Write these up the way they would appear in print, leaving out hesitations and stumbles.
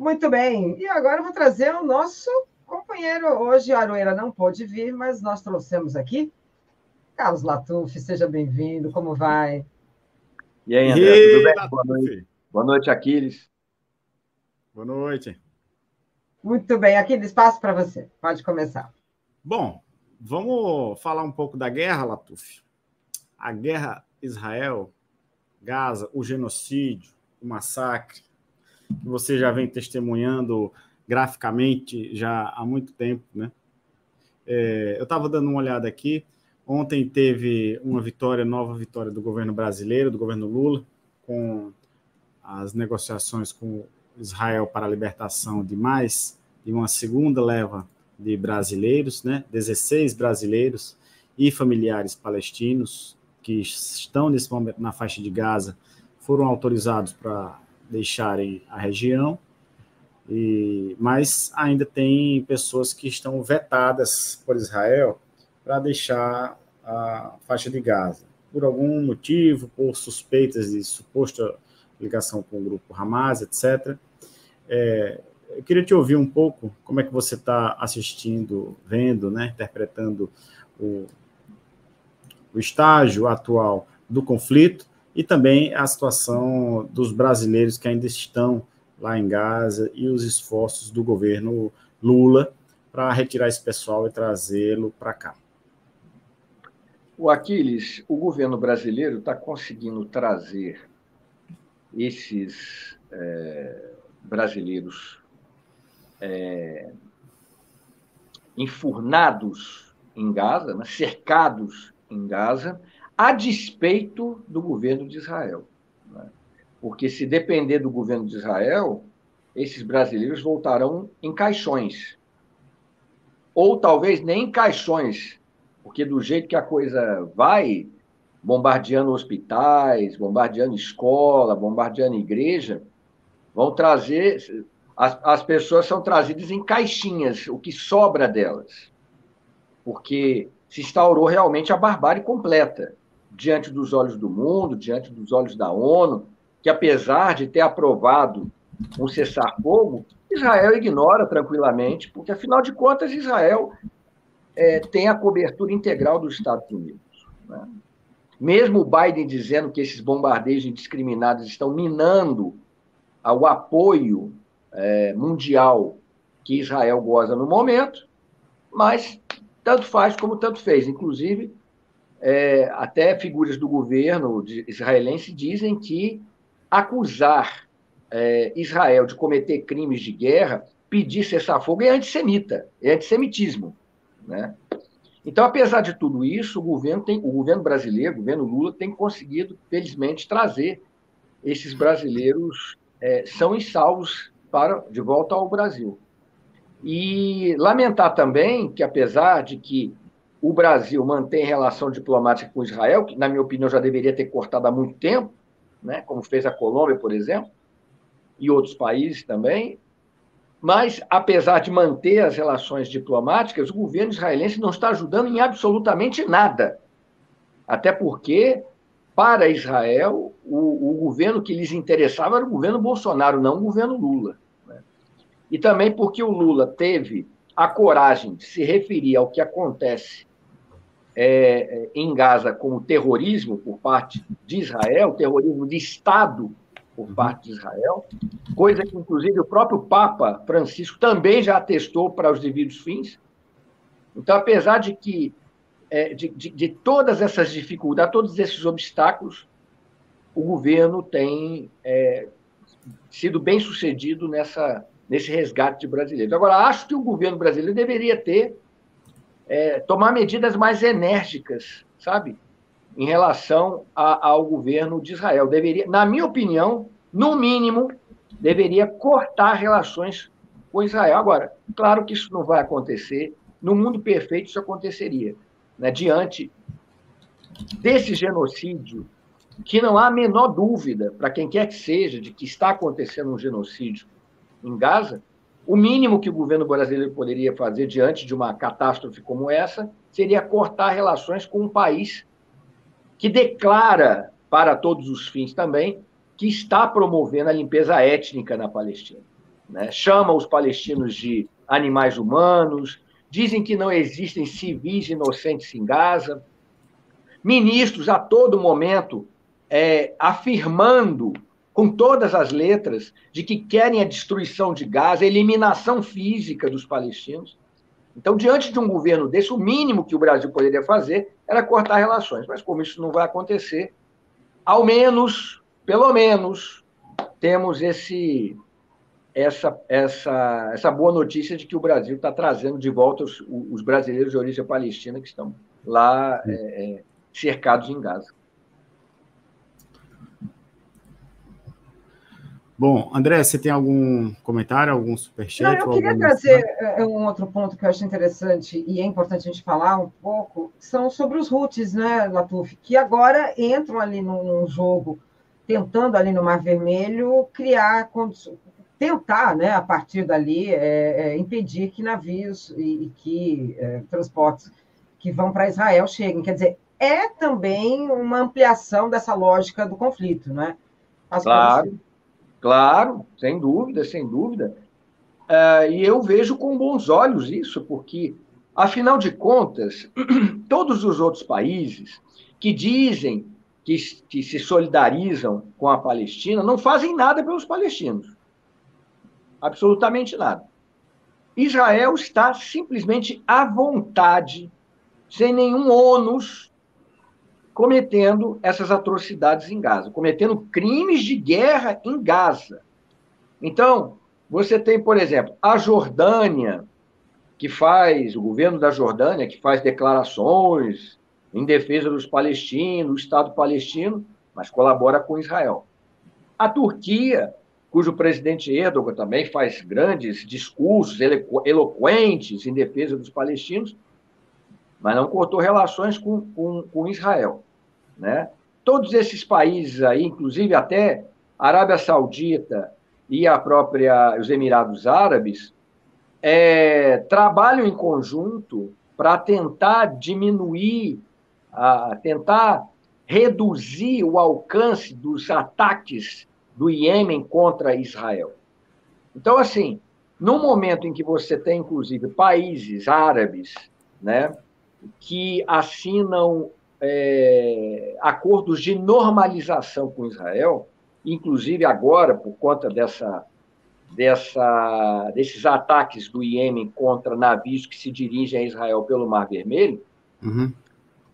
Muito bem, e agora eu vou trazer o nosso companheiro. Hoje a Aroeira não pôde vir, mas nós trouxemos aqui Carlos Latuf. Seja bem-vindo, como vai? E aí, André, tudo E bem? Boa noite. Latuf, Boa noite, Aquiles. boa noite. Muito bem, aqui espaço para você, pode começar. Bom, vamos falar um pouco da guerra, Latuf. A guerra Israel, Gaza, o genocídio, o massacre, que você já vem testemunhando graficamente já há muito tempo, né? Eu estava dando uma olhada aqui. Ontem teve uma nova vitória do governo brasileiro, do governo Lula, com as negociações com Israel para a libertação de uma segunda leva de brasileiros, né? 16 brasileiros e familiares palestinos que estão nesse momento na faixa de Gaza foram autorizados para deixarem a região, mas ainda tem pessoas que estão vetadas por Israel para deixar a faixa de Gaza, por algum motivo, por suspeitas de suposta ligação com o grupo Hamas, etc. Eu queria te ouvir um pouco como é que você está assistindo, vendo, né, interpretando o estágio atual do conflito e também a situação dos brasileiros que ainda estão lá em Gaza e os esforços do governo Lula para retirar esse pessoal e trazê-lo para cá. O Aquiles, o governo brasileiro está conseguindo trazer esses brasileiros enfurnados em Gaza, né, cercados em Gaza, a despeito do governo de Israel. Né? Porque se depender do governo de Israel, esses brasileiros voltarão em caixões. Ou talvez nem em caixões, porque do jeito que a coisa vai, bombardeando hospitais, bombardeando escola, bombardeando igreja, vão trazer... As pessoas são trazidas em caixinhas, o que sobra delas. Porque se instaurou realmente a barbárie completa, diante dos olhos do mundo, diante dos olhos da ONU, que apesar de ter aprovado um cessar-fogo, Israel ignora tranquilamente, porque, afinal de contas, Israel tem a cobertura integral dos Estados Unidos. Né? Mesmo o Biden dizendo que esses bombardeios indiscriminados estão minando o apoio mundial que Israel goza no momento, mas tanto faz como tanto fez. Inclusive, até figuras do governo israelense dizem que acusar Israel de cometer crimes de guerra, pedir cessar-fogo é antissemita, é antissemitismo. Né? Então, apesar de tudo isso, o governo brasileiro, o governo Lula, tem conseguido, felizmente, trazer esses brasileiros são e salvos de volta ao Brasil. E lamentar também que, apesar de que o Brasil mantém relação diplomática com Israel, que, na minha opinião, já deveria ter cortado há muito tempo, né, como fez a Colômbia, por exemplo, e outros países também, mas, apesar de manter as relações diplomáticas, o governo israelense não está ajudando em absolutamente nada. Até porque, para Israel, o governo que lhes interessava era o governo Bolsonaro, não o governo Lula. Né? E também porque o Lula teve a coragem de se referir ao que acontece em Gaza como terrorismo por parte de Israel, terrorismo de Estado por parte de Israel, coisa que, inclusive, o próprio Papa Francisco também já atestou para os devidos fins. Então, apesar de que de todas essas dificuldades, todos esses obstáculos, o governo tem sido bem sucedido nesse resgate de brasileiros. Agora, acho que o governo brasileiro deveria tomar medidas mais enérgicas, sabe, em relação ao governo de Israel. Deveria, na minha opinião, no mínimo, deveria cortar relações com Israel. Agora, claro que isso não vai acontecer. No mundo perfeito, isso aconteceria. Né? Diante desse genocídio, que não há a menor dúvida, para quem quer que seja, de que está acontecendo um genocídio em Gaza, o mínimo que o governo brasileiro poderia fazer diante de uma catástrofe como essa seria cortar relações com um país que declara, para todos os fins também, que está promovendo a limpeza étnica na Palestina. né? Chama os palestinos de animais humanos, dizem que não existem civis inocentes em Gaza, ministros a todo momento afirmando com todas as letras de que querem a destruição de Gaza, a eliminação física dos palestinos. Então, diante de um governo desse, o mínimo que o Brasil poderia fazer era cortar relações. Mas como isso não vai acontecer, ao menos, pelo menos, temos essa boa notícia de que o Brasil está trazendo de volta os brasileiros de origem palestina que estão lá cercados em Gaza. Bom, André, você tem algum comentário, algum superchat? Não, eu queria trazer um outro ponto que eu acho interessante e é importante a gente falar um pouco, são sobre os Houthis, né, Latuf, que agora entram ali num jogo, tentando ali no Mar Vermelho tentar, né, a partir dali, impedir que navios e que transportes que vão para Israel cheguem. Quer dizer, é também uma ampliação dessa lógica do conflito, né? Claro, sem dúvida, sem dúvida. E eu vejo com bons olhos isso, porque, afinal de contas, todos os outros países que dizem que se solidarizam com a Palestina não fazem nada pelos palestinos. Absolutamente nada. Israel está simplesmente à vontade, sem nenhum ônus, cometendo essas atrocidades em Gaza, cometendo crimes de guerra em Gaza. Então, você tem, por exemplo, a Jordânia, o governo da Jordânia, que faz declarações em defesa dos palestinos, do Estado palestino, mas colabora com Israel. A Turquia, cujo presidente Erdogan também faz grandes discursos eloquentes em defesa dos palestinos, mas não cortou relações com Israel, né? Todos esses países aí, inclusive até a Arábia Saudita e os Emirados Árabes, trabalham em conjunto para tentar diminuir, tentar reduzir o alcance dos ataques do Iêmen contra Israel. Então, assim, no momento em que você tem, inclusive, países árabes, né, que assinam acordos de normalização com Israel, inclusive agora, por conta desses ataques do Iêmen contra navios que se dirigem a Israel pelo Mar Vermelho,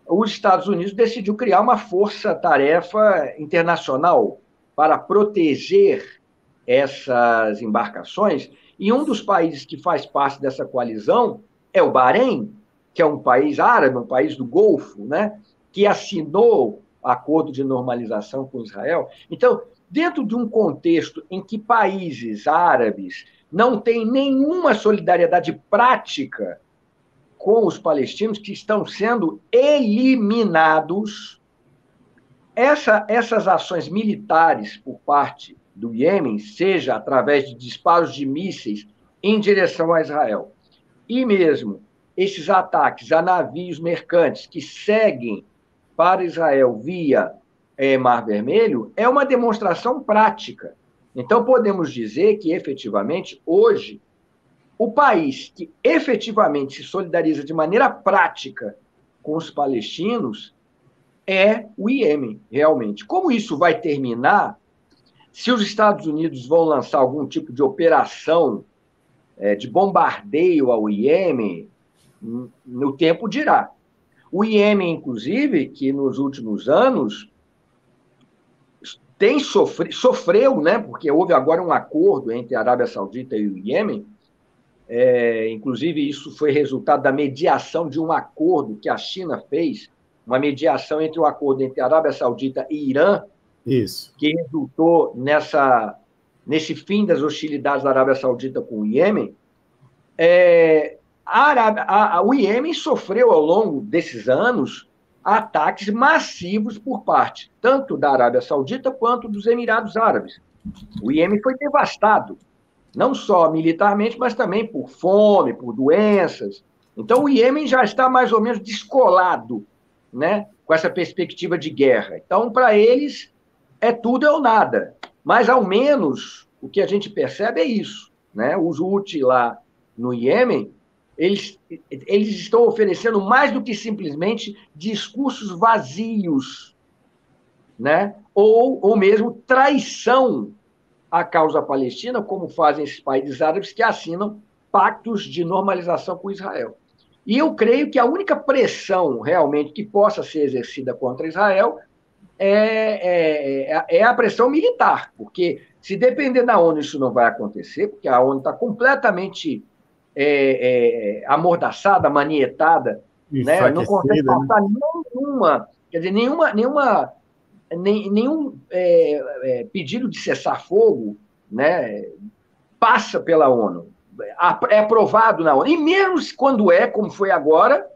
os Estados Unidos decidiu criar uma força-tarefa internacional para proteger essas embarcações, e um dos países que faz parte dessa coalizão é o Bahrein, que é um país árabe, um país do Golfo, né, que assinou acordo de normalização com Israel. Então, dentro de um contexto em que países árabes não têm nenhuma solidariedade prática com os palestinos, que estão sendo eliminados, essas ações militares por parte do Iêmen, seja através de disparos de mísseis em direção a Israel, e mesmo esses ataques a navios mercantes que seguem para Israel via Mar Vermelho, é uma demonstração prática. Então, podemos dizer que, efetivamente, hoje, o país que efetivamente se solidariza de maneira prática com os palestinos é o Iêmen, realmente. Como isso vai terminar, se os Estados Unidos vão lançar algum tipo de operação de bombardeio ao Iêmen, no tempo dirá. O Iêmen, inclusive, que nos últimos anos sofreu, né, porque houve agora um acordo entre a Arábia Saudita e o Iêmen, inclusive isso foi resultado da mediação de um acordo que a China fez, uma mediação entre o acordo entre a Arábia Saudita e Irã, isso, que resultou nesse fim das hostilidades da Arábia Saudita com o Iêmen. O Iêmen sofreu, ao longo desses anos, ataques massivos por parte tanto da Arábia Saudita quanto dos Emirados Árabes. O Iêmen foi devastado, não só militarmente, mas também por fome, por doenças. Então, o Iêmen já está mais ou menos descolado, né, com essa perspectiva de guerra. Então, para eles, é tudo ou nada. Mas, ao menos, o que a gente percebe é isso. né? Os Houthi lá no Iêmen, eles estão oferecendo mais do que simplesmente discursos vazios, né? Ou mesmo traição à causa palestina, como fazem esses países árabes que assinam pactos de normalização com Israel. E eu creio que a única pressão realmente que possa ser exercida contra Israel é a pressão militar, porque se depender da ONU isso não vai acontecer, porque a ONU está completamente amordaçada, manietada, né? Não consegue passar nenhuma, quer dizer, nenhum pedido de cessar-fogo, né, passa pela ONU, é aprovado na ONU, e mesmo quando como foi agora,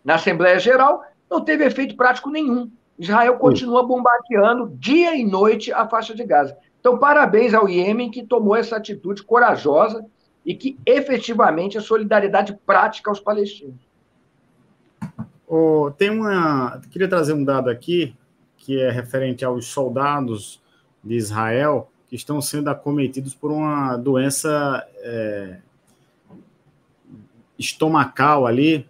na Assembleia Geral, não teve efeito prático nenhum. Israel continua bombardeando dia e noite a faixa de Gaza. Então, parabéns ao Iêmen, que tomou essa atitude corajosa e que efetivamente é solidariedade prática aos palestinos. Queria trazer um dado aqui, que é referente aos soldados de Israel que estão sendo acometidos por uma doença estomacal ali.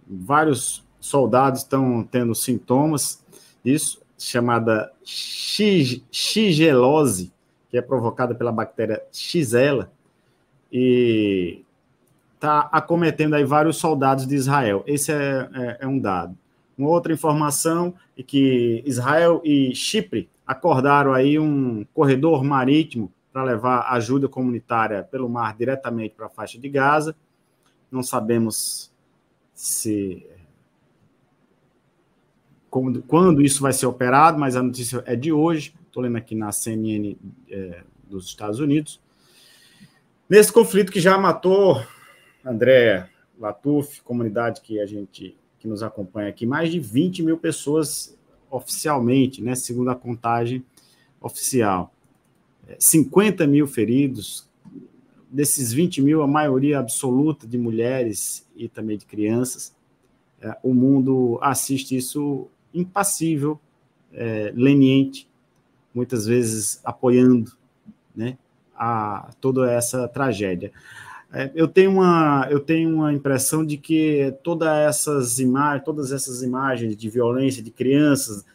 Vários soldados estão tendo sintomas disso, chamada shigelose, que é provocada pela bactéria Xylella, e está acometendo aí vários soldados de Israel. Esse é um dado. Uma outra informação é que Israel e Chipre acordaram aí um corredor marítimo para levar ajuda comunitária pelo mar diretamente para a faixa de Gaza. Não sabemos quando isso vai ser operado, mas a notícia é de hoje. Estou lendo aqui na CNN dos Estados Unidos. Nesse conflito que já matou, André, Latuf, comunidade que nos acompanha aqui, mais de 20 mil pessoas oficialmente, né, segundo a contagem oficial. 50 mil feridos, desses 20 mil, a maioria absoluta de mulheres e também de crianças. O mundo assiste isso impassível, leniente, muitas vezes apoiando, né, a toda essa tragédia. Eu tenho uma impressão de que todas essas imagens de violência de crianças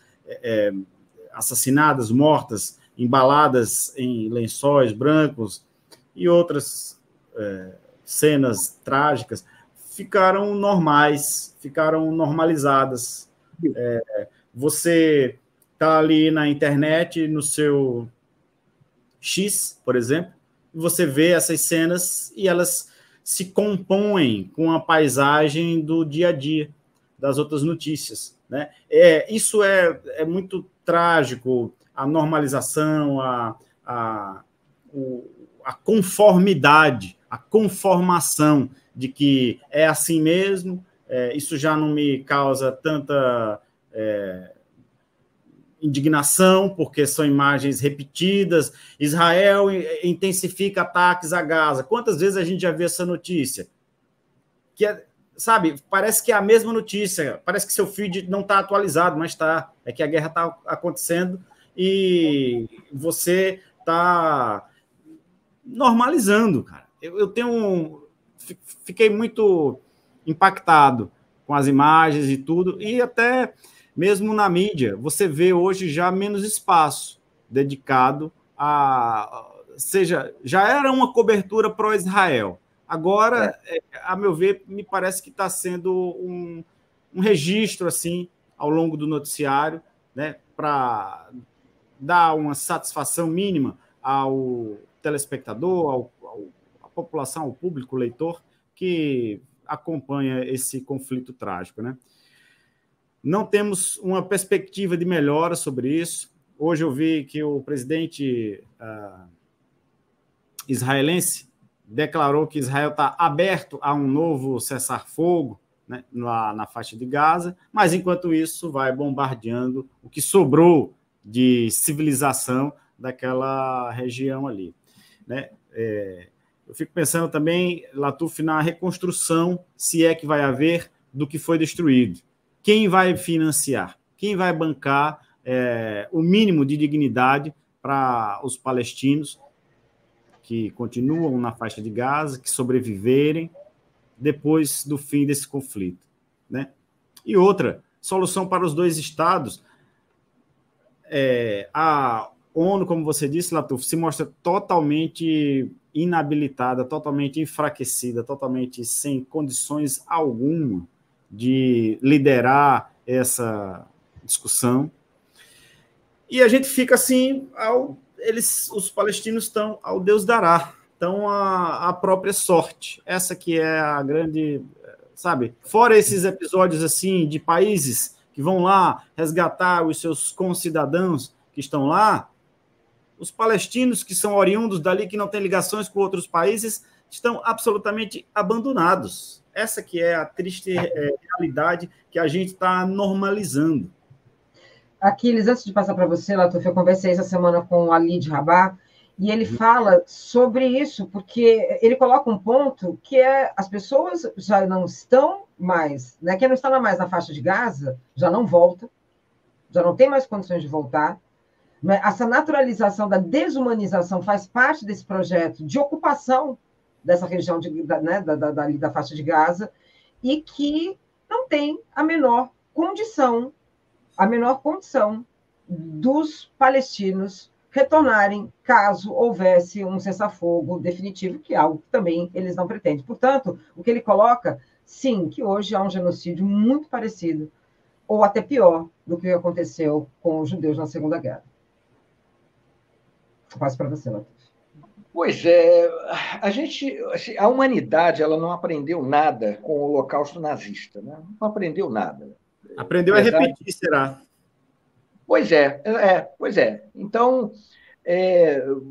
assassinadas, mortas, embaladas em lençóis brancos e outras cenas trágicas ficaram normalizadas. Você está ali na internet, no seu X, por exemplo, e você vê essas cenas e elas se compõem com a paisagem do dia a dia, das outras notícias, né? Isso é muito trágico, a normalização, a conformidade, a conformação de que é assim mesmo. Isso já não me causa tanta indignação, porque são imagens repetidas. Israel intensifica ataques a Gaza. Quantas vezes a gente já viu essa notícia? Sabe, parece que é a mesma notícia, parece que seu feed não está atualizado, mas está. É que a guerra está acontecendo e você está normalizando, cara. Fiquei muito impactado com as imagens e tudo, e até mesmo na mídia, você vê hoje já menos espaço dedicado já era uma cobertura pró-Israel. Agora, a meu ver, me parece que está sendo um registro, assim, ao longo do noticiário, né, para dar uma satisfação mínima ao telespectador, à população, ao público, leitor, que acompanha esse conflito trágico, né? Não temos uma perspectiva de melhora sobre isso. Hoje eu vi que o presidente israelense declarou que Israel está aberto a um novo cessar-fogo, né, lá na faixa de Gaza, mas, enquanto isso, vai bombardeando o que sobrou de civilização daquela região ali, né? Eu fico pensando também, Latuf, na reconstrução, se é que vai haver, do que foi destruído. Quem vai financiar? Quem vai bancar o mínimo de dignidade para os palestinos que continuam na faixa de Gaza, que sobreviverem depois do fim desse conflito, né? E outra, solução para os dois estados. A ONU, como você disse, Latuf, se mostra totalmente inabilitada, totalmente enfraquecida, totalmente sem condições alguma de liderar essa discussão. E a gente fica assim, os palestinos estão ao Deus dará, estão à própria sorte. Essa que é a grande, sabe? Fora esses episódios assim de países que vão lá resgatar os seus concidadãos que estão lá, os palestinos que são oriundos dali, que não têm ligações com outros países, estão absolutamente abandonados. Essa que é a triste realidade que a gente está normalizando. Aquiles, antes de passar para você, Latuf, eu conversei essa semana com o Ali de Rabah, e ele fala sobre isso, porque ele coloca um ponto que as pessoas já não estão mais, né? Quem não está mais na faixa de Gaza já não volta, já não tem mais condições de voltar. Essa naturalização da desumanização faz parte desse projeto de ocupação dessa região da faixa de Gaza, e que não tem a menor condição dos palestinos retornarem caso houvesse um cessar-fogo definitivo, que é algo que também eles não pretendem. Portanto, o que ele coloca, sim, que hoje há um genocídio muito parecido, ou até pior, do que aconteceu com os judeus na Segunda Guerra. Passo para você, Latuf. Pois é, a humanidade ela não aprendeu nada com o Holocausto nazista, né? Não aprendeu nada. Aprendeu a repetir, será? Pois é. Então,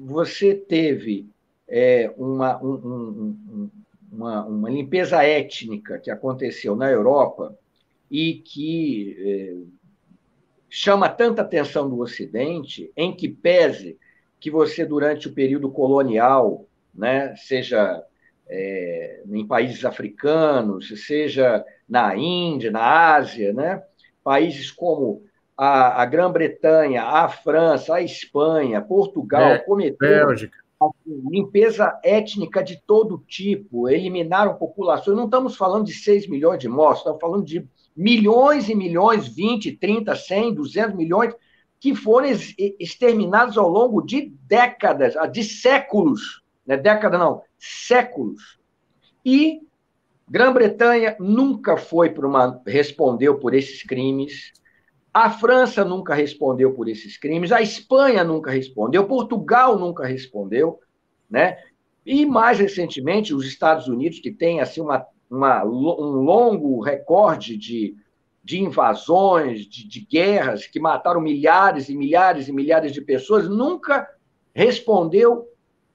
você teve uma limpeza étnica que aconteceu na Europa e que chama tanta atenção do Ocidente, em que pese que você, durante o período colonial, né, seja em países africanos, seja na Índia, na Ásia, né, países como a Grã-Bretanha, a França, a Espanha, Portugal, cometeram limpeza étnica de todo tipo, eliminaram populações. Não estamos falando de 6 milhões de mortos, estamos falando de milhões e milhões, 20, 30, 100, 200 milhões, que foram exterminados ao longo de décadas, de séculos. Não é década, não, séculos. E Grã-Bretanha nunca respondeu por esses crimes. A França nunca respondeu por esses crimes. A Espanha nunca respondeu. Portugal nunca respondeu, né? E, mais recentemente, os Estados Unidos, que tem assim, um longo recorde de invasões, de guerras, que mataram milhares e milhares e milhares de pessoas, nunca respondeu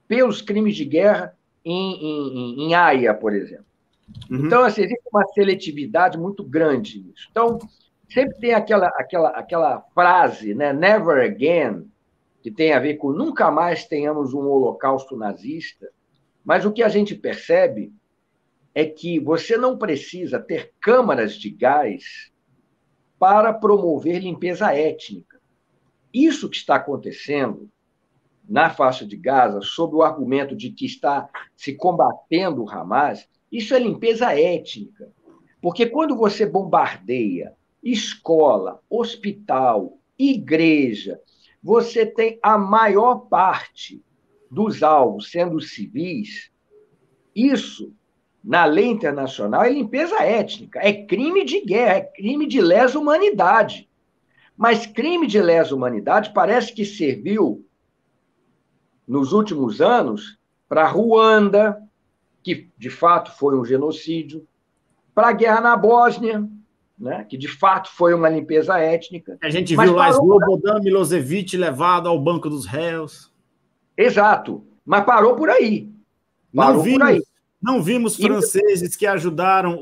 pelos crimes de guerra em Haia, por exemplo. Uhum. Então, assim, existe uma seletividade muito grande nisso. Então, sempre tem aquela frase, né, never again, que tem a ver com nunca mais tenhamos um holocausto nazista, mas o que a gente percebe é que você não precisa ter câmaras de gás para promover limpeza étnica. Isso que está acontecendo na faixa de Gaza, sob o argumento de que está se combatendo o Hamas, isso é limpeza étnica. Porque quando você bombardeia escola, hospital, igreja, você tem a maior parte dos alvos sendo civis, isso, na lei internacional, é limpeza étnica, é crime de guerra, é crime de lesa humanidade. Mas crime de lesa humanidade parece que serviu, nos últimos anos, para Ruanda, que de fato foi um genocídio, para a guerra na Bósnia, né, que de fato foi uma limpeza étnica. A gente viu lá Slobodan Milosevic levado ao banco dos réus. Exato, mas parou por aí. Não vimos franceses que ajudaram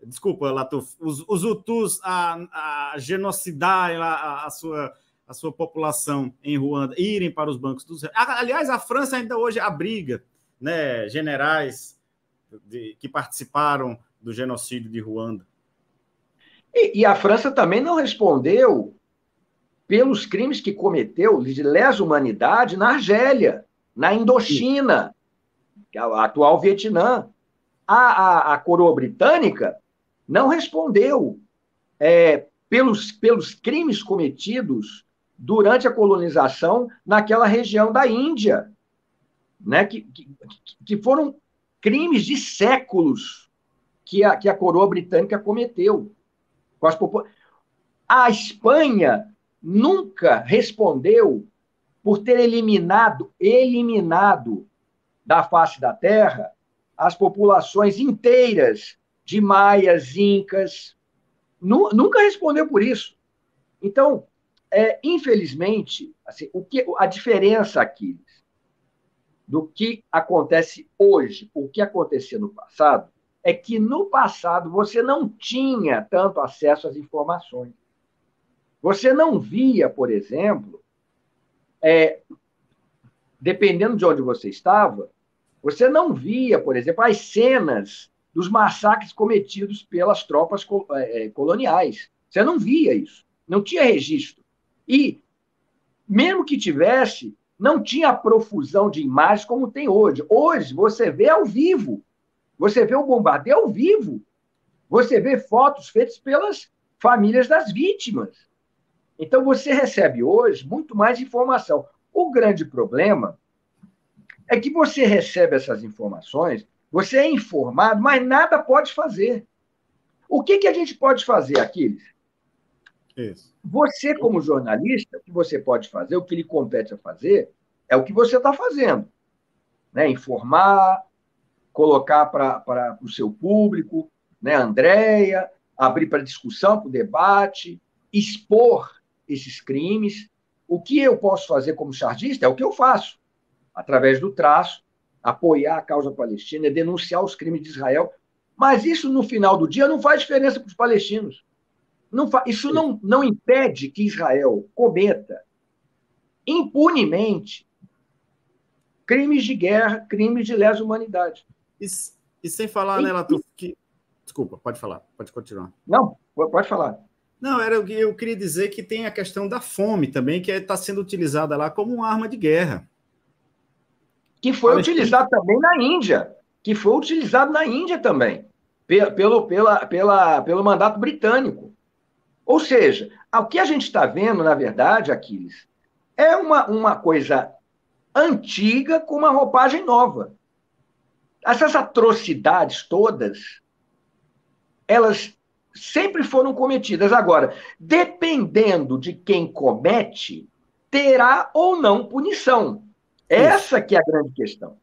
desculpa, Latuf, os Hutus a genocidar a sua população em Ruanda, irem para os bancos dos réus. Aliás, a França ainda hoje abriga, né, generais que participaram do genocídio de Ruanda. E a França também não respondeu pelos crimes que cometeu de lesa humanidade na Argélia. na Indochina, que é o atual Vietnã. A coroa britânica não respondeu pelos crimes cometidos durante a colonização naquela região da Índia, né, que foram crimes de séculos que a coroa britânica cometeu. A Espanha nunca respondeu por ter eliminado da face da terra as populações inteiras de maias, incas. Nunca respondeu por isso. Então, infelizmente, assim, a diferença aqui do que acontece hoje, o que acontecia no passado, é que no passado você não tinha tanto acesso às informações. Você não via, por exemplo, dependendo de onde você estava, você não via, por exemplo, as cenas dos massacres cometidos pelas tropas coloniais. Você não via isso. Não tinha registro. E, mesmo que tivesse, não tinha a profusão de imagens como tem hoje. Hoje, você vê ao vivo. Você vê o bombardeio ao vivo. Você vê fotos feitas pelas famílias das vítimas. Então, você recebe hoje muito mais informação. O grande problema é que você recebe essas informações, você é informado, mas nada pode fazer. O que a gente pode fazer, Aquiles? Isso. Você, como jornalista, o que você pode fazer, o que lhe compete a fazer, é o que você está fazendo. Né? Informar, colocar para o seu público, né? Andréia, abrir para discussão, para o debate, expor esses crimes. O que eu posso fazer como chargista é o que eu faço, através do traço, apoiar a causa palestina, denunciar os crimes de Israel. Mas isso, no final do dia, não faz diferença para os palestinos. Isso não impede que Israel cometa impunemente crimes de guerra, crimes de lesa humanidade. E sem falar, né, Latuf, que... Desculpa, pode falar, pode continuar. Não, pode falar. Não, eu queria dizer que tem a questão da fome também, que está sendo utilizada lá como uma arma de guerra. Que foi utilizado também na Índia. Que foi utilizado na Índia também, pelo mandato britânico. Ou seja, o que a gente está vendo, na verdade, Aquiles, é uma coisa antiga com uma roupagem nova. Essas atrocidades todas, elas sempre foram cometidas. Agora, dependendo de quem comete, terá ou não punição. Essa que é a grande questão.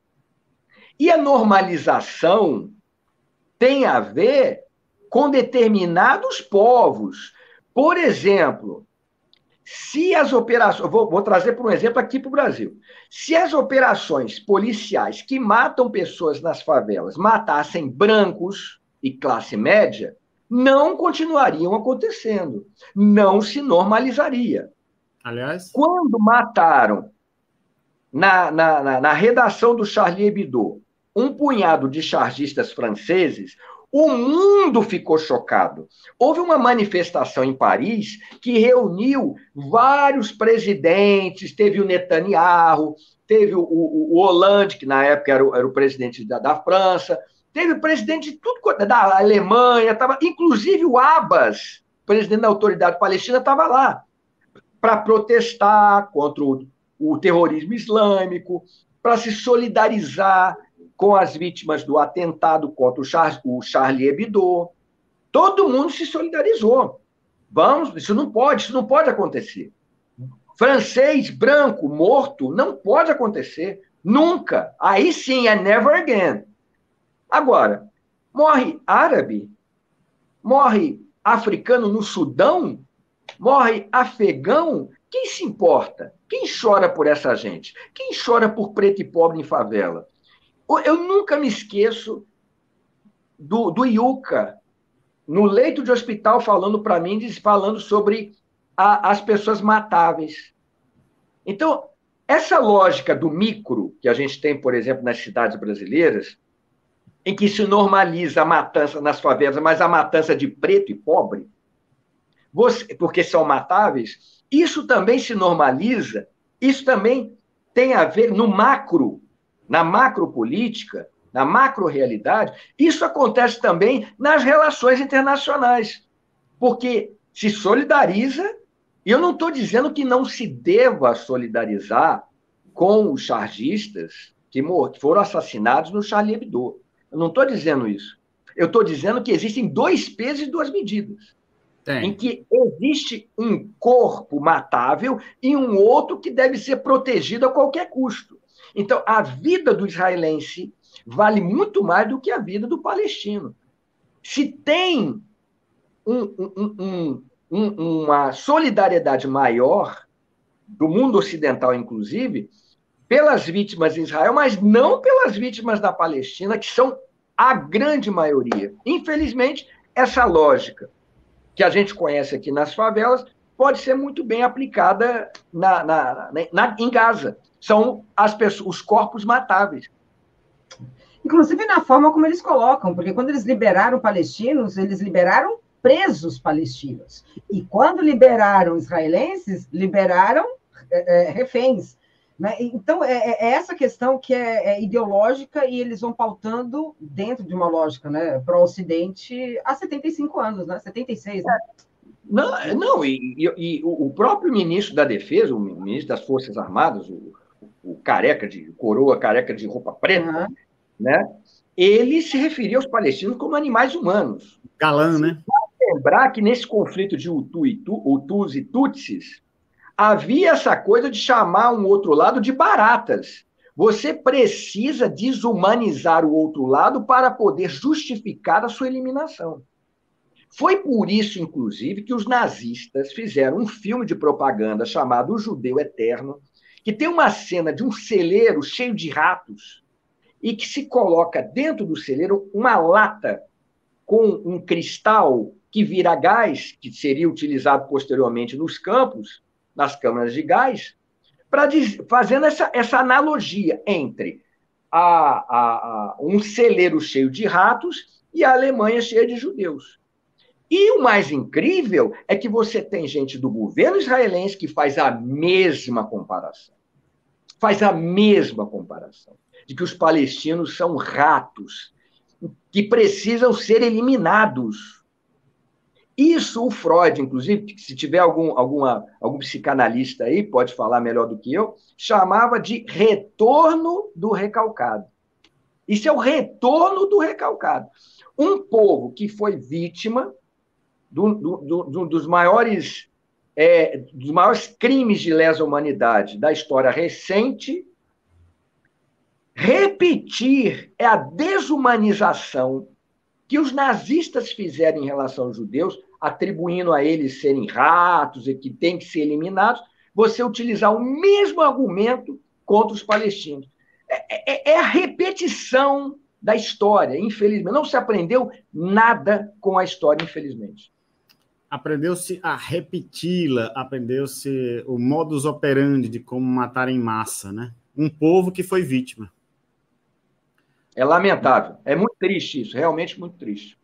E a normalização tem a ver com determinados povos. Por exemplo, se as operações... Vou trazer por um exemplo aqui para o Brasil. Se as operações policiais que matam pessoas nas favelas matassem brancos e classe média, não continuariam acontecendo. Não se normalizaria. Aliás... Quando mataram na redação do Charlie Hebdo um punhado de chargistas franceses, o mundo ficou chocado. Houve uma manifestação em Paris que reuniu vários presidentes, teve o Netanyahu, teve o Hollande, que na época era o presidente da França, teve o presidente de tudo, da Alemanha, inclusive o Abbas, presidente da Autoridade Palestina, estava lá para protestar contra o terrorismo islâmico, para se solidarizar com as vítimas do atentado contra o Charlie Hebdo. Todo mundo se solidarizou. Isso não pode acontecer. Francês branco morto não pode acontecer. Nunca. Aí sim, é never again. Agora, morre árabe, morre africano no Sudão, morre afegão. Quem se importa? Quem chora por essa gente? Quem chora por preto e pobre em favela? Eu nunca me esqueço do Iuca, no leito de hospital, falando para mim, falando sobre as pessoas matáveis. Então, essa lógica do micro, que a gente tem, por exemplo, nas cidades brasileiras, em que se normaliza a matança nas favelas, mas a matança de preto e pobre, porque são matáveis, isso também se normaliza, isso também tem a ver no macro, na macropolítica, na macro-realidade. Isso acontece também nas relações internacionais, porque se solidariza, e eu não estou dizendo que não se deva solidarizar com os chargistas que foram assassinados no Charlie Hebdo. Eu não estou dizendo isso. Eu estou dizendo que existem 2 pesos e 2 medidas. Em que existe um corpo matável e um outro que deve ser protegido a qualquer custo. Então, a vida do israelense vale muito mais do que a vida do palestino. Se tem uma solidariedade maior, do mundo ocidental, inclusive, pelas vítimas de Israel, mas não pelas vítimas da Palestina, que são a grande maioria. Infelizmente, essa lógica que a gente conhece aqui nas favelas pode ser muito bem aplicada em Gaza. São os corpos matáveis. Inclusive na forma como eles colocam, porque quando eles liberaram palestinos, eles liberaram presos palestinos. E quando liberaram israelenses, liberaram reféns. Né? Então, é essa questão que é ideológica e eles vão pautando dentro de uma lógica, né, para o Ocidente há 75 anos, né? 76, né? Não, e o próprio ministro da Defesa, o ministro das Forças Armadas, o coroa careca de roupa preta, né? Ele se referia aos palestinos como animais humanos. Galã, né? Lembrar que nesse conflito de Hutus e Tutsis, havia essa coisa de chamar um outro lado de baratas. Você precisa desumanizar o outro lado para poder justificar a sua eliminação. Foi por isso, inclusive, que os nazistas fizeram um filme de propaganda chamado O Judeu Eterno, que tem uma cena de um celeiro cheio de ratos e que se coloca dentro do celeiro uma lata com um cristal que vira gás, que seria utilizado posteriormente nos campos, nas câmaras de gás, fazendo essa analogia entre um celeiro cheio de ratos e a Alemanha cheia de judeus. E o mais incrível é que você tem gente do governo israelense que faz a mesma comparação. Faz a mesma comparação. De que os palestinos são ratos que precisam ser eliminados. Isso o Freud, inclusive, se tiver algum psicanalista aí, pode falar melhor do que eu, chamava de retorno do recalcado. Isso é o retorno do recalcado. Um povo que foi vítima dos maiores crimes de lesa humanidade da história recente, repetir a desumanização que os nazistas fizeram em relação aos judeus, atribuindo a eles serem ratos e que têm que ser eliminados, você utilizar o mesmo argumento contra os palestinos. É a repetição da história, infelizmente. Não se aprendeu nada com a história, infelizmente. Aprendeu-se a repeti-la, aprendeu-se o modus operandi de como matar em massa, né? Um povo que foi vítima. É lamentável. É muito triste isso, realmente muito triste.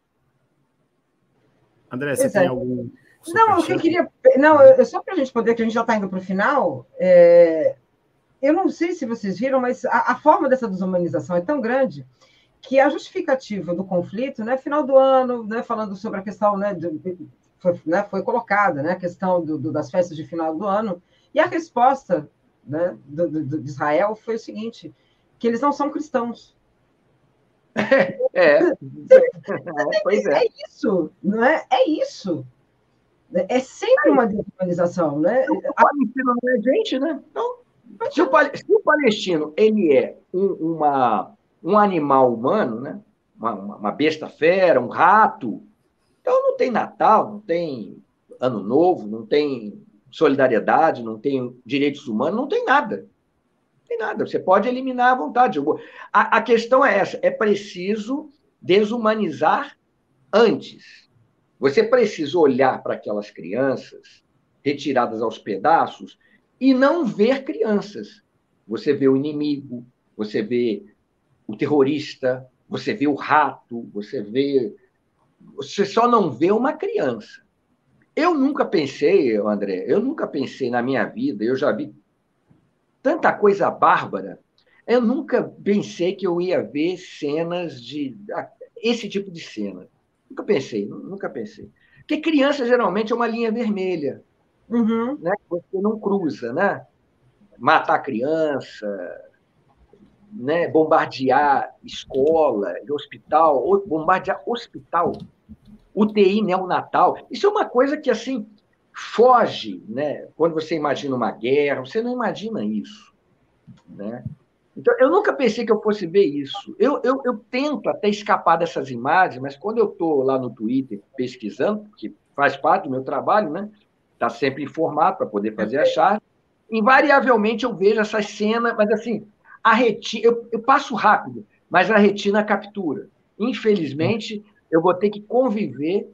André, você tem algum... Não, o que eu queria... Não, só para a gente poder, que a gente já está indo para o final, eu não sei se vocês viram, mas a forma dessa desumanização é tão grande que a justificativa do conflito, né, final do ano, né, falando sobre a questão, né, foi colocada, né, a questão das festas de final do ano, e a resposta, né, de Israel foi o seguinte, que eles não são cristãos. Pois é. É isso, não é? É isso. É sempre uma desumanização, né? O palestino não é gente, né? Então, se o palestino ele é um animal humano, né? Uma besta fera, um rato, então não tem Natal, não tem Ano Novo, não tem solidariedade, não tem direitos humanos, não tem nada. Não tem nada. Você pode eliminar à vontade. A questão é essa: é preciso desumanizar antes. Você precisa olhar para aquelas crianças retiradas aos pedaços e não ver crianças. Você vê o inimigo, você vê o terrorista, você vê o rato, você só não vê uma criança. Eu nunca pensei, André, na minha vida, eu já vi tanta coisa bárbara. Eu nunca pensei que eu ia ver cenas de esse tipo de cena. Nunca pensei, nunca pensei. Porque criança geralmente é uma linha vermelha, Uhum. né? Que você não cruza, né? Matar criança, né? Bombardear escola, hospital, bombardear hospital, UTI neonatal. Isso é uma coisa que assim foge, né? Quando você imagina uma guerra, você não imagina isso, né? Então, eu nunca pensei que eu fosse ver isso. Eu tento até escapar dessas imagens, mas quando eu estou lá no Twitter pesquisando, que faz parte do meu trabalho, né? Está sempre informado para poder fazer a charge, invariavelmente eu vejo essa cena, mas assim, a retina, eu passo rápido, mas a retina captura. Infelizmente, eu vou ter que conviver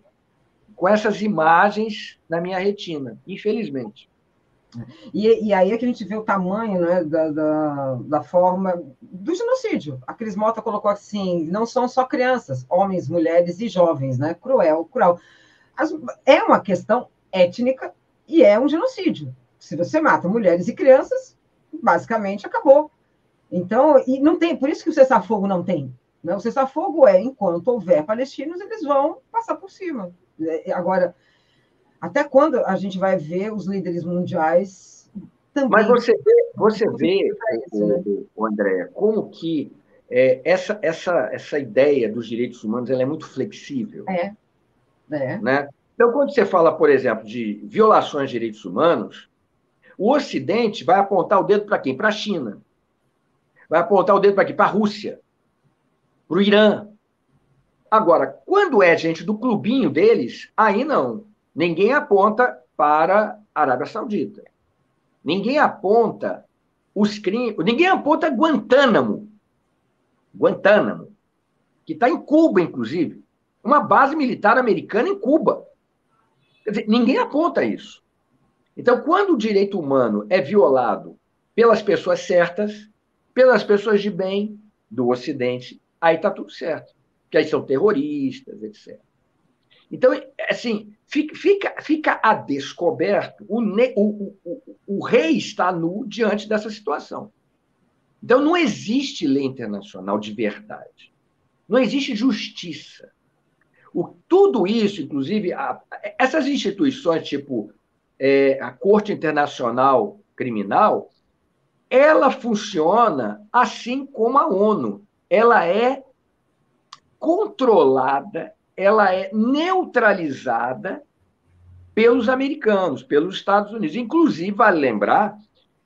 com essas imagens na minha retina, infelizmente. E aí é que a gente vê o tamanho, né, da forma do genocídio. A Cris Mota colocou assim: não são só crianças, homens, mulheres e jovens, né? Cruel, cruel. É uma questão étnica e é um genocídio. Se você mata mulheres e crianças, basicamente acabou. Então, e não tem, por isso que o cessar-fogo não tem. Né? O cessar-fogo é, enquanto houver palestinos, eles vão passar por cima. Agora, até quando a gente vai ver os líderes mundiais Mas também? você vê Isso, né? André, como que essa ideia dos direitos humanos ela é muito flexível, É, é. né? Então, quando você fala, por exemplo, de violações de direitos humanos, o Ocidente vai apontar o dedo para quem? Para a China. Vai apontar o dedo para quem? Para a Rússia, para o Irã. Agora, quando é gente do clubinho deles, aí não. Ninguém aponta para a Arábia Saudita. Ninguém aponta os crimes. Ninguém aponta Guantánamo. Guantánamo, que está em Cuba, inclusive. Uma base militar americana em Cuba. Quer dizer, ninguém aponta isso. Então, quando o direito humano é violado pelas pessoas certas, pelas pessoas de bem do Ocidente, aí está tudo certo. Porque aí são terroristas, etc. Então, assim, fica a descoberto, o rei está nu diante dessa situação. Então, não existe lei internacional de verdade. Não existe justiça. Tudo isso, inclusive, essas instituições, tipo a Corte Internacional Criminal, ela funciona assim como a ONU. Ela é controlada, ela é neutralizada pelos americanos, pelos Estados Unidos. Inclusive, vale lembrar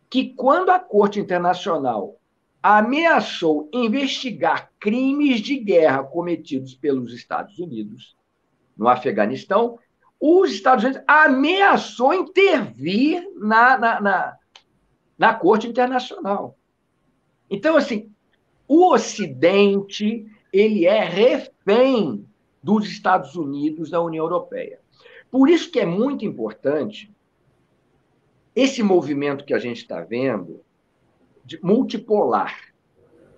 que quando a Corte Internacional ameaçou investigar crimes de guerra cometidos pelos Estados Unidos no Afeganistão, os Estados Unidos ameaçou intervir na Corte Internacional. Então, assim, o Ocidente ele é refém dos Estados Unidos da União Europeia. Por isso que é muito importante esse movimento que a gente está vendo de multipolar.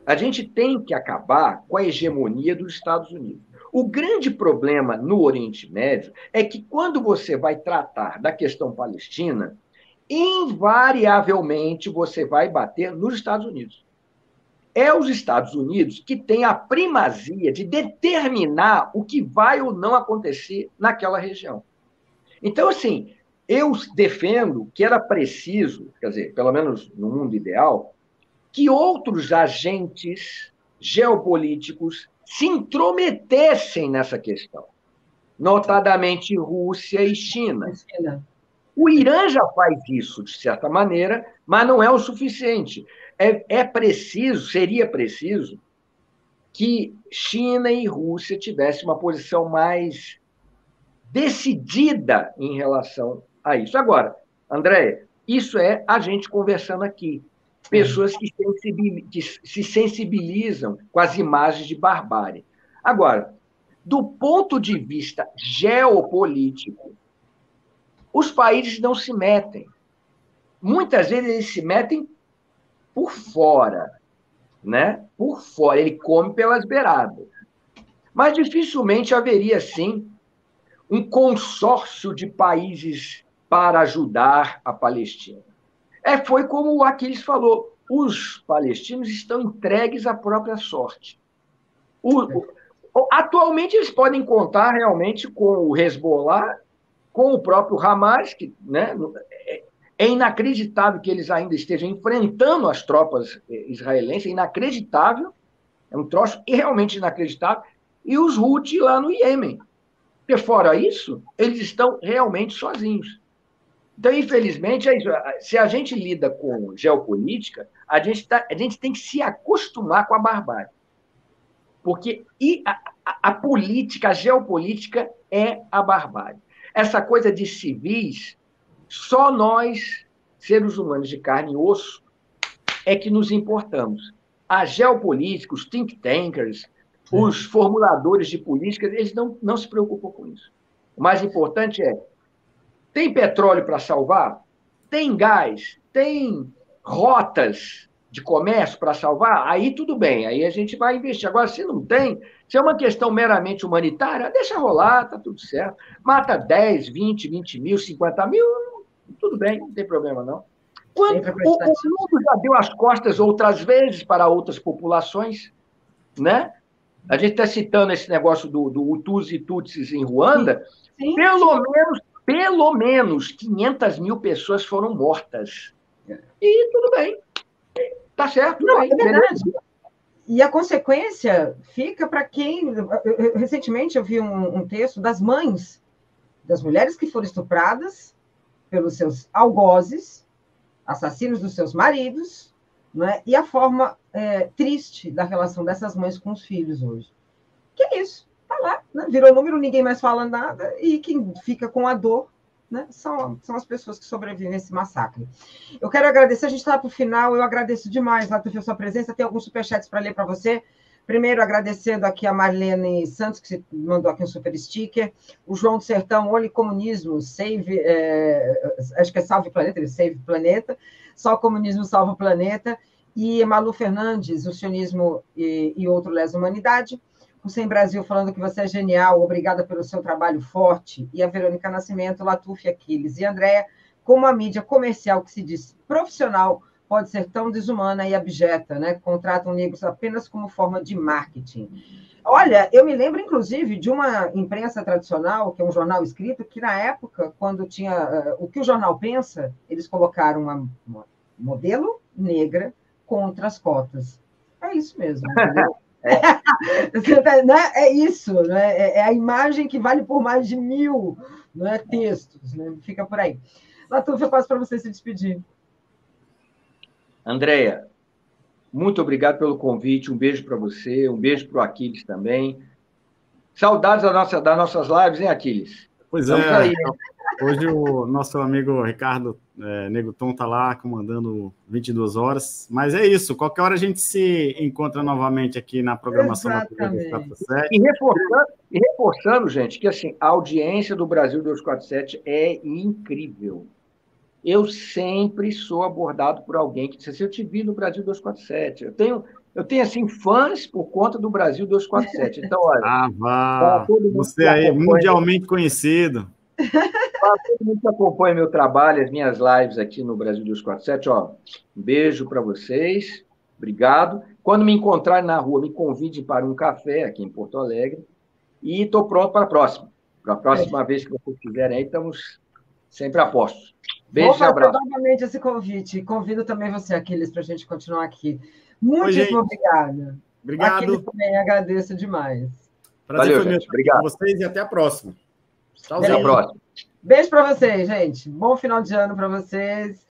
A gente tem que acabar com a hegemonia dos Estados Unidos. O grande problema no Oriente Médio é que, quando você vai tratar da questão palestina, invariavelmente você vai bater nos Estados Unidos. É os Estados Unidos que têm a primazia de determinar o que vai ou não acontecer naquela região. Então, assim, eu defendo que era preciso, quer dizer, pelo menos no mundo ideal, que outros agentes geopolíticos se intrometessem nessa questão, notadamente Rússia e China. O Irã já faz isso, de certa maneira, mas não é o suficiente. Seria preciso que China e Rússia tivessem uma posição mais decidida em relação a isso. Agora, Andréia, isso é a gente conversando aqui. Pessoas que se sensibilizam com as imagens de barbárie. Agora, do ponto de vista geopolítico, os países não se metem. Muitas vezes eles se metem por fora, né? Por fora, ele come pelas beiradas. Mas dificilmente haveria, sim, um consórcio de países para ajudar a Palestina. Foi como o Aquiles falou, os palestinos estão entregues à própria sorte. Atualmente, eles podem contar realmente com o Hezbollah, com o próprio Hamas, que, né, é inacreditável que eles ainda estejam enfrentando as tropas israelenses, é inacreditável, é um troço realmente inacreditável, e os Houthi lá no Iêmen. Porque, fora isso, eles estão realmente sozinhos. Então, infelizmente, se a gente lida com geopolítica, a gente tem que se acostumar com a barbárie. Porque a política, a geopolítica é a barbárie. Essa coisa de civis, só nós, seres humanos de carne e osso, é que nos importamos. A geopolítica, os think tankers, os formuladores de políticas, eles não se preocupam com isso. O mais importante tem petróleo para salvar? Tem gás? Tem rotas de comércio para salvar? Aí tudo bem, aí a gente vai investir. Agora, se não tem, se é uma questão meramente humanitária, deixa rolar, está tudo certo. Mata 10, 20 mil, 50 mil, tudo bem, não tem problema não. O mundo já deu as costas outras vezes para outras populações, né? A gente está citando esse negócio do Hutus e Tutsis em Ruanda. Sim. Pelo menos 500 mil pessoas foram mortas. E tudo bem. Tá certo. Não, é verdade. E a consequência fica para quem... Recentemente eu vi um texto das mães, das mulheres que foram estupradas pelos seus algozes, assassinos dos seus maridos, né? E a forma triste da relação dessas mães com os filhos hoje. Que é isso? Está lá, né? Virou número, ninguém mais fala nada, e quem fica com a dor, né, são as pessoas que sobrevivem a esse massacre. Eu quero agradecer, a gente está para o final, eu agradeço demais, Latufio, a sua presença, tem alguns superchats para ler para você. Primeiro, agradecendo aqui a Marlene Santos, que mandou aqui um super sticker, o João do Sertão, Olhe Comunismo, save, acho que é Salve Planeta, ele Save Planeta, só o comunismo salva o planeta, e Malu Fernandes, o sionismo e outro lesa humanidade. O Sem Brasil falando que você é genial, obrigada pelo seu trabalho forte. E a Verônica Nascimento, Latufia Aquiles e Andréa, como a mídia comercial que se diz profissional pode ser tão desumana e abjeta, né? Contratam negros apenas como forma de marketing. Olha, eu me lembro, inclusive, de uma imprensa tradicional, que é um jornal escrito, que na época, quando tinha o que o jornal pensa, eles colocaram uma modelo negra contra as cotas. É isso mesmo, entendeu? É isso, né? É a imagem que vale por mais de 1000, né, textos, né? Fica por aí. Latufia, eu passo para você se despedir. Andréa, muito obrigado pelo convite, um beijo para você, um beijo para o Aquiles também. Saudades das nossas lives, hein, Aquiles? Pois é, aí, hoje o nosso amigo Ricardo Neguton está lá comandando 22 horas, mas é isso, qualquer hora a gente se encontra novamente aqui na programação da TV 247. E reforçando, gente, que assim, a audiência do Brasil 247 é incrível. Eu sempre sou abordado por alguém que diz assim, eu te vi no Brasil 247. Eu tenho assim, fãs por conta do Brasil 247. Então, olha... Você aí, mundialmente conhecido. Para todo mundo que acompanha meu trabalho, as minhas lives aqui no Brasil 247, um beijo para vocês, obrigado. Quando me encontrarem na rua, me convide para um café aqui em Porto Alegre e estou pronto para a próxima. Para a próxima vez que vocês quiserem aí, estamos sempre a postos. Beijo e abraço. Vou fazer novamente esse convite. Convido também você, Aquiles, para a gente continuar aqui. Muitíssimo obrigada. Obrigado. Aquiles também agradeço demais. Prazer foi meu. Obrigado. Com vocês e até a próxima. Até a próxima. Beijo para vocês, gente. Bom final de ano para vocês.